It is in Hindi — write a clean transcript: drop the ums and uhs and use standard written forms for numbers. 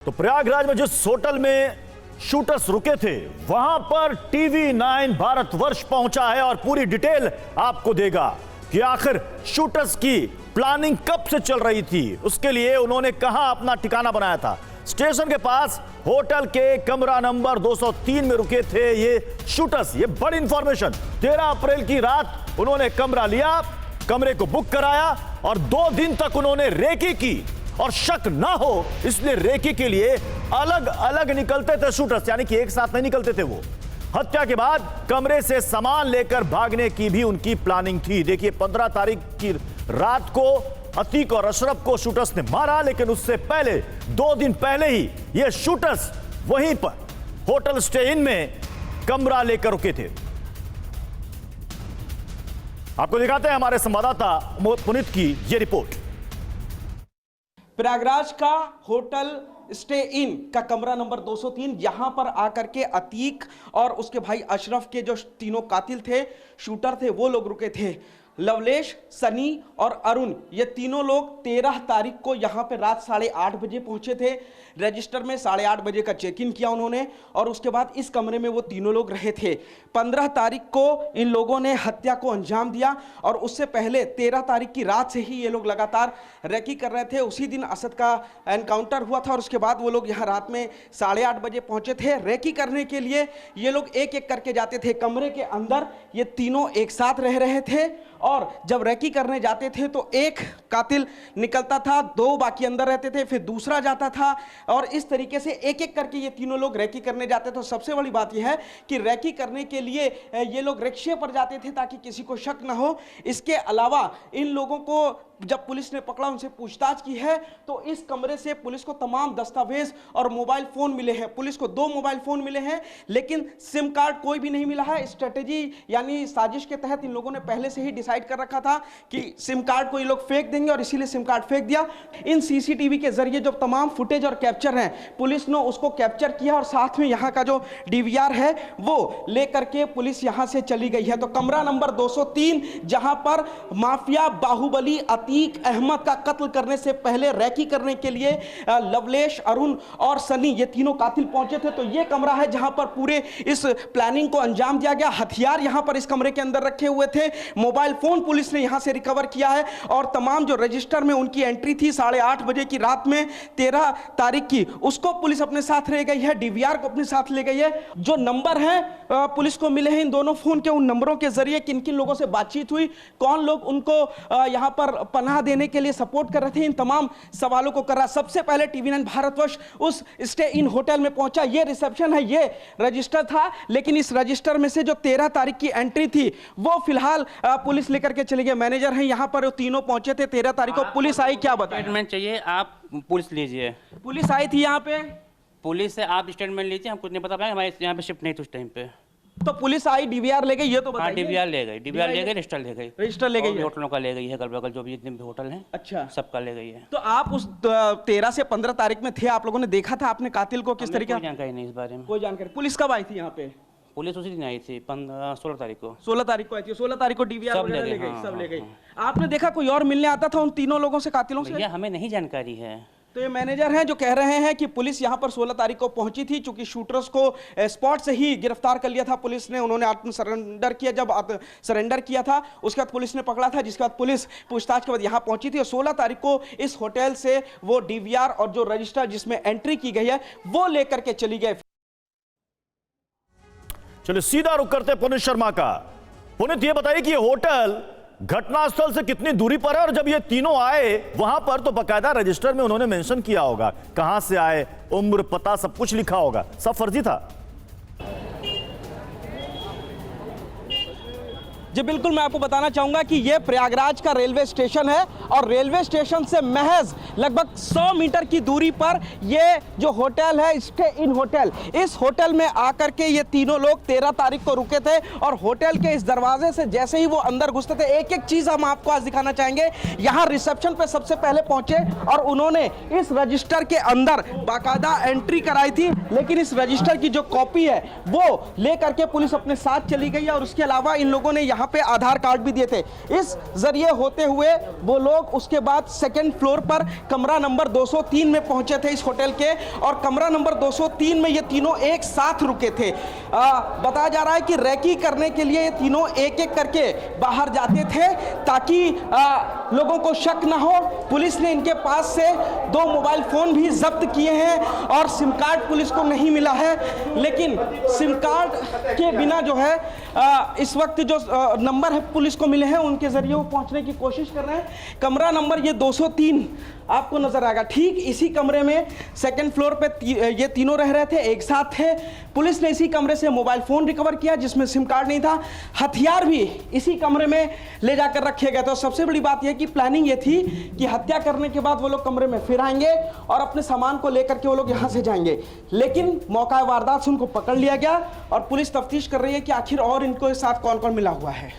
तो प्रयागराज में जिस होटल में शूटर्स रुके थे वहां पर टीवी 9 भारतवर्ष पहुंचा है और पूरी डिटेल आपको देगा कि आखिर शूटर्स की प्लानिंग कब से चल रही थी, उसके लिए उन्होंने कहां अपना ठिकाना बनाया था। स्टेशन के पास होटल के कमरा नंबर 203 में रुके थे ये शूटर्स। ये बड़ी इंफॉर्मेशन, 13 अप्रैल की रात उन्होंने कमरा लिया, कमरे को बुक कराया और 2 दिन तक उन्होंने रेकी की और शक ना हो इसलिए रेकी के लिए अलग अलग निकलते थे शूटर्स, यानी कि एक साथ नहीं निकलते थे वो। हत्या के बाद कमरे से सामान लेकर भागने की भी उनकी प्लानिंग थी। देखिए 15 तारीख की रात को अतीक और अशरफ को शूटर्स ने मारा, लेकिन उससे पहले 2 दिन पहले ही ये शूटर्स वहीं पर होटल स्टे इन में कमरा लेकर रुके थे। आपको दिखाते हैं हमारे संवाददाता पुनीत की ये रिपोर्ट। प्रयागराज का होटल स्टे इन का कमरा नंबर 203, यहां पर आकर के अतीक और उसके भाई अशरफ के जो तीनों कातिल थे, शूटर थे, वो लोग रुके थे। लवलेश, सनी और अरुण, ये तीनों लोग 13 तारीख को यहां पे रात 8:30 बजे पहुंचे थे। रजिस्टर में 8:30 बजे का चेक इन किया उन्होंने और उसके बाद इस कमरे में वो तीनों लोग रहे थे। 15 तारीख को इन लोगों ने हत्या को अंजाम दिया और उससे पहले 13 तारीख की रात से ही ये लोग लगातार रेकी कर रहे थे। उसी दिन असद का एनकाउंटर हुआ था और उसके बाद वो लोग यहाँ रात में 8:30 बजे पहुंचे थे। रेकी करने के लिए ये लोग एक एक करके जाते थे कमरे के अंदर। ये तीनों एक साथ रह रहे थे और जब रेकी करने जाते थे तो एक कातिल निकलता था, 2 बाकी अंदर रहते थे, फिर दूसरा जाता था और इस तरीके से एक एक करके ये तीनों लोग रेकी करने जाते थे। तो सबसे बड़ी बात यह है कि रेकी करने के लिए ये लोग रिक्शे पर जाते थे ताकि किसी को शक ना हो। इसके अलावा इन लोगों को जब पुलिस ने पकड़ा, उनसे पूछताछ की है तो इस कमरे से पुलिस को तमाम दस्तावेज और मोबाइल फोन मिले हैं। पुलिस को 2 मोबाइल फोन मिले हैं लेकिन सिम कार्ड कोई भी नहीं मिला है। स्ट्रेटेजी यानी साजिश के तहत इन लोगों ने पहले से ही डिसाइड कर रखा था कि सिम कार्ड को ये लोग फेंक देंगे और इसीलिए सिम कार्ड फेंक दिया। इन सीसीटीवी के जरिए जो तमाम फुटेज और कैप्चर हैं, पुलिस ने उसको कैप्चर किया और साथ में यहाँ का जो डीवीआर है वो लेकर के पुलिस यहाँ से चली गई है। तो कमरा नंबर 203 जहां पर माफिया बाहुबली अतीक अहमद का कत्ल करने से पहले रेकी करने के लिए लवलेश, अरुण और सनी, ये तीनों कातिल पहुंचे थे, तो ये कमरा है जहां पर पूरे इस प्लानिंग को अंजाम दिया गया। हथियार यहां पर इस कमरे के अंदर रखे हुए थे। मोबाइल फोन पुलिस ने यहां से रिकवर किया है और तमाम जो रजिस्टर में उनकी एंट्री थी 8:30 बजे की रात में 13 तारीख की, उसको पुलिस अपने साथ ले गई है। डीवीआर को अपने साथ ले गई है। जो नंबर है पुलिस को मिले हैं इन दोनों फोन के, उन नंबरों के जरिए किन किन लोगों से बातचीत हुई, कौन लोग उनको यहां पर पनाह देने के लिए सपोर्ट कर रहे थे, इन तमाम सवालों को कर रहा। सबसे पहले टीवी 9 भारतवर्ष उस स्टे इन होटल में पहुंचा। ये रिसेप्शन है, ये रजिस्टर था, लेकिन इस रजिस्टर में से जो 13 तारीख की एंट्री थी वो फिलहाल पुलिस लेकर के चली गई। मैनेजर हैं यहाँ पर, तीनों पहुंचे थे 13 तारीख को। पुलिस आई, क्या बताएं? स्टेटमेंट चाहिए, आप पुलिस लीजिए। पुलिस आई थी यहाँ पे, पुलिस से आप स्टेटमेंट लीजिए, हम कुछ नहीं पता पाएंगे, हमारे यहाँ पे शिफ्ट नहीं थी उस टाइम पे। तो पुलिस आई, डीवीआर ले गई, ये तो बताइए। डीवीआर ले गई, डीवीआर ले गई, रजिस्टर ले गई, रजिस्टर ले गई, होटलों का ले गई है, अगल बगल जो भी जितने भी होटल हैं, अच्छा, सबका ले गई है। तो आप उस 13 से 15 तारीख में थे, आप लोगों ने देखा था आपने कातिल को किस तरीके? कोई जानकारी नहीं इस बारे में, कोई जानकारी। पुलिस कब आई थी यहाँ पे? पुलिस उसी दिन आई थी 16 तारीख को। 16 तारीख को आई थी, 16 तारीख को डीवीआर सब ले गई, हाँ, सब ले गई। हाँ। आपने देखा कोई और मिलने आता था उन तीनों लोगों से, कातिलों से? भैया हमें नहीं जानकारी है। तो ये मैनेजर हैं जो कह रहे हैं कि पुलिस यहां पर 16 तारीख को पहुंची थी, चूंकि शूटर्स को स्पॉट से ही गिरफ्तार कर लिया था पुलिस ने। उन्होंने आत्म सरेंडर किया, जब सरेंडर किया था उसके बाद पुलिस ने पकड़ा था, जिसके बाद पुलिस पूछताछ के बाद यहां पहुंची थी और 16 तारीख को इस होटल से वो डीवीआर और जो रजिस्टर जिसमें एंट्री की गई है वो लेकर के चली गए। चलिए सीधा रुक करते पुनीत शर्मा का। पुनीत, ये बताइए कि ये होटल घटनास्थल से कितनी दूरी पर है और जब ये तीनों आए वहां पर तो बकायदा रजिस्टर में उन्होंने मेंशन किया होगा कहां से आए, उम्र, पता सब कुछ लिखा होगा, सब फर्जी था? जी बिल्कुल, मैं आपको बताना चाहूंगा कि यह प्रयागराज का रेलवे स्टेशन है और रेलवे स्टेशन से महज लगभग 100 मीटर की दूरी पर यह जो होटल है स्टे इन होटल, इस होटल में आकर के ये तीनों लोग 13 तारीख को रुके थे और होटल के इस दरवाजे से जैसे ही वो अंदर घुसते थे, एक एक चीज हम आपको आज दिखाना चाहेंगे। यहाँ रिसेप्शन पे सबसे पहले पहुंचे और उन्होंने इस रजिस्टर के अंदर बाकायदा एंट्री कराई थी, लेकिन इस रजिस्टर की जो कॉपी है वो लेकर के पुलिस अपने साथ चली गई है और उसके अलावा इन लोगों ने यहाँ पे आधार कार्ड भी दिए थे। इस जरिए होते हुए वो लोग उसके बाद सेकंड फ्लोर पर कमरा नंबर 203 में पहुंचे थे इस होटल के, और कमरा नंबर 203 में ये तीनों एक साथ रुके थे। बताया जा रहा है कि रैकी करने के लिए ये तीनों एक एक करके बाहर जाते थे ताकि लोगों को शक ना हो। पुलिस ने इनके पास से 2 मोबाइल फोन भी जब्त किए हैं और सिम कार्ड पुलिस को नहीं मिला है, लेकिन सिम कार्ड के बिना जो है इस वक्त जो नंबर है पुलिस को मिले हैं उनके जरिए वो पहुंचने की कोशिश कर रहे हैं। कमरा नंबर ये 203 आपको नजर आएगा, ठीक इसी कमरे में सेकंड फ्लोर पे ये तीनों रह रहे थे, एक साथ थे। पुलिस ने इसी कमरे से मोबाइल फोन रिकवर किया जिसमें सिम कार्ड नहीं था, हथियार भी इसी कमरे में ले जाकर रखे गए थे। तो सबसे बड़ी बात यह कि प्लानिंग ये थी कि हत्या करने के बाद वो लोग कमरे में फिर आएंगे और अपने सामान को लेकर के वो लोग यहां से जाएंगे, लेकिन मौका वारदात से उनको पकड़ लिया गया और पुलिस तफ्तीश कर रही है कि आखिर और इनको साथ कौन कौन मिला हुआ है।